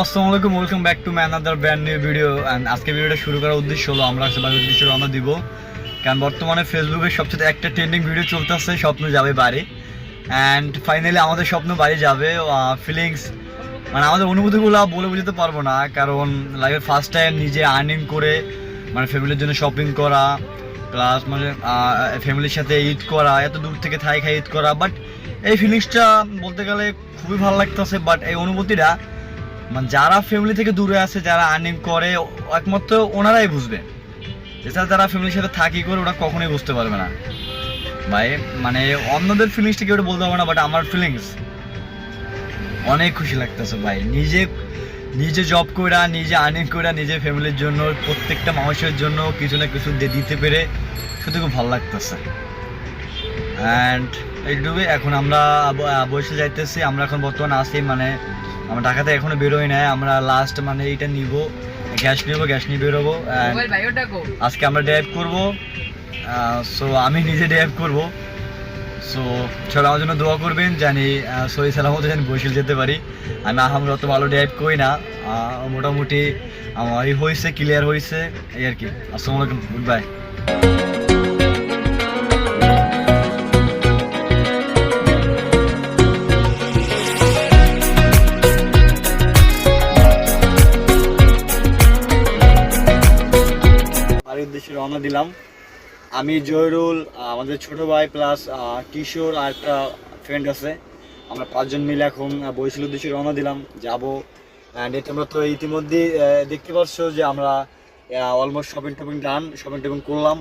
আসসালামু আলাইকুম, welcome back to my another brand new video. And আজকে ভিডিওটা শুরু করার উদ্দেশ্য হলো আমরা বাড়ির উদ্দেশ্যে রওনা দিব। কারণ বর্তমানে ফেসবুকে সবচেয়ে একটা ট্রেন্ডিং ভিডিও চলতেছে, স্বপ্ন যাবে বাড়ি। অ্যান্ড ফাইনালি আমাদের স্বপ্ন বাড়ি যাবে। ফিলিংস মানে আমাদের অনুভূতিগুলো বলে বুঝতে পারবো না, কারণ লাইফের ফার্স্ট টাইম নিজে আর্নিং করে মানে ফ্যামিলির জন্য শপিং করা, প্লাস মানে ফ্যামিলির সাথে ঈদ করা, এত দূর থেকে থাই খাই ঈদ করা। বাট এই ফিলিংসটা বলতে গেলে খুবই ভালো লাগতেছে। বাট এই অনুভূতিটা মানে যারা ফ্যামিলি থেকে দূরে আছে, যারা আর্নিং করে, একমাত্র ওনারাই বুঝবে। এছাড়া যারা ফ্যামিলির সাথে থাকি করে ওরা কখনোই বুঝতে পারবে না ভাই। মানে অন্যদের ফিলিংসটা কেউ বলতে পারবে না, বাট আমার ফিলিংস অনেক খুশি লাগতেছে ভাই। নিজে জব করে, নিজে আর্নিং করে, নিজের ফ্যামিলির জন্য, প্রত্যেকটা মানুষের জন্য কিছু না কিছু দিতে পেরে সত্যি খুব ভালো লাগতেছে। অ্যান্ড এইটুকুই। এখন আমরা বসে যাইতেছি। আমরা এখন বর্তমানে আসি, মানে আমরা ঢাকাতে এখনো বেরোই নাই। আমরা লাস্ট মানে এইটা নিব, গ্যাস নিয়ে বেরোবো। আজকে আমরা ড্রাইভ করবো। সো আমি নিজে ড্রাইভ করবো। সো সবাই আমার জন্য দোয়া করবেন, জানি সহি সালামত জানি বরিশাল যেতে পারি। আমি আমরা অত ভালো ড্রাইভ করি না, মোটামুটি আমার হয়েছে, ক্লিয়ার হয়েছে, এই আর কি। আসসালামু আলাইকুম, গুড বাই। বাড়ির উদ্দেশ্যে রওনা দিলাম। আমি, জয়রুল, আমাদের ছোট ভাই প্লাস কিশোর আর একটা ফ্রেন্ড আছে, আমরা 5 জন মিলে এখন বরিশাল উদ্দেশ্যে রওনা দিলাম, যাবো। অ্যান্ড তোমরা তো ইতিমধ্যে দেখতে পাচ্ছ যে আমরা অলমোস্ট শপিং করলাম,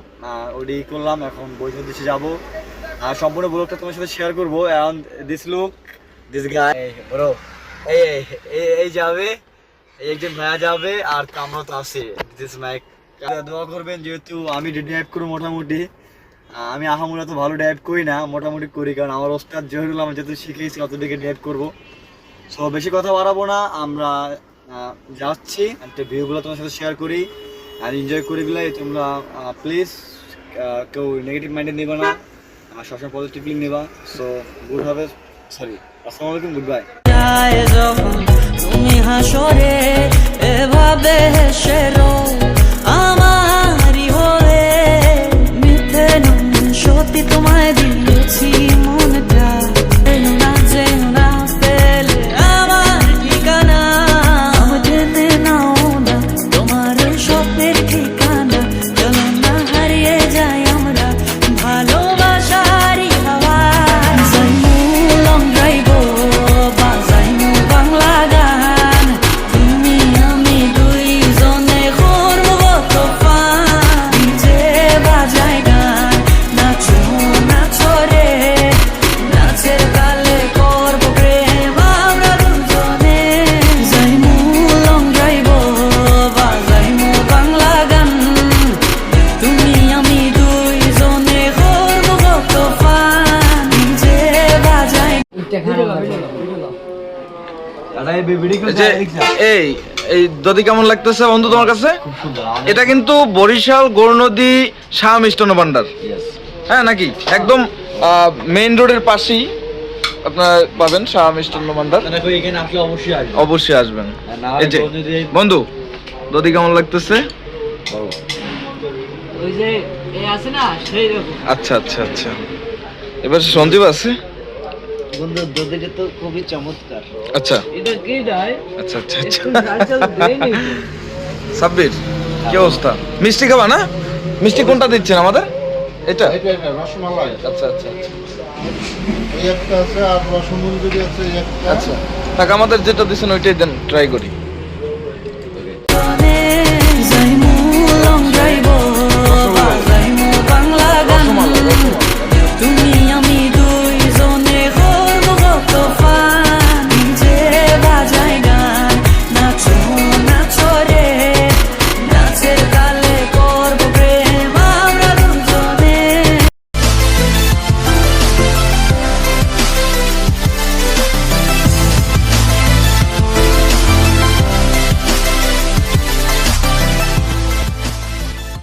ওডি করলাম। এখন বরিশাল উদ্দেশ্যে যাবো। আর সম্পূর্ণ ব্লগটা তোমার সাথে শেয়ার করবো। অ্যান্ড দিস গাই ব্রো, এই যাবে, এই একজন ভাইয়া যাবে, আর আমরা তো আছি। দিস মাইক দোয়া করবেন, যেহেতু আমি ড্রাইভ করি মোটামুটি। আমি আহামরা তো ভালো ড্রাইভ করি না, মোটামুটি করি, কারণ আমার ওস্তাদ জহিরুল আমার যেহেতু শিখেছি অতদিকে ড্রাইভ করবো। সো বেশি কথা বাড়াবো না, আমরা যাচ্ছি। একটা ভিউগুলো তোমার সাথে শেয়ার করি আর এনজয় করি গেলে। তোমরা প্লিজ কেউ নেগেটিভ মাইন্ডে নেবা না, সবসময় পজিটিভলি নেবা। সো গুড হবে, সরি, আসসালামু আলাইকুম, গুড বাই। তুমি হাসরে এভাবে হেসে আমারই হয়ে মিথ্যে সত্যি তোমায় দিয়েছি মনটা, যেন না পেলে আমার ঠিকানা, জেনে নাও না তোমার স্বপ্নের ঠিকানা, যেন না হারিয়ে যাই আমরা ভালোবাসারই হাওয়ায়। যাইমু লং ড্রাইভ বা যাইমু বাংলা গান, তুমি আমি দুইজনে করবো তোফান, নিজে বাজাই গান, নাচো নাচো রে, নাচের তালে করবো প্রেম আমরা দুজনে। যাইমু লং ড্রাইভ বা যাইমু বাংলা গান, তুমি আমি দুইজনে করবো তোফান, নিজে বাজাই। এই দধি কেমন লাগতেছে বন্ধু তোমার কাছে? এটা কিন্তু বরিশাল গৌরনদী শাহ মিষ্টান্ন ভান্ডার, হ্যাঁ নাকি? একদম মেইন রোডের পাশেই আপনারা পাবেন শাহ মিষ্টান্ন ভান্ডার। অবশ্যই আসবেন। এই যে বন্ধু, দধি কেমন লাগতেছে? আচ্ছা আচ্ছা আচ্ছা, এবার সঞ্জীব আছে। বন্ধু দধিটা তো খুবই চমৎকার। আচ্ছা এটা কি দেয়? আচ্ছা আচ্ছা আচ্ছা। সাব্বির, কি অবস্থা? মিষ্টি খাবা না? মিষ্টি কোনটা দিচ্ছেন আমাদের? এটা রসমালাই। আচ্ছা আচ্ছা আচ্ছা এই একটা আছে, আর রসমঞ্জরি আছে একটা। আচ্ছা, থাক, আমাদের যেটা দিচ্ছেন ওইটাই দেন, ট্রাই করি।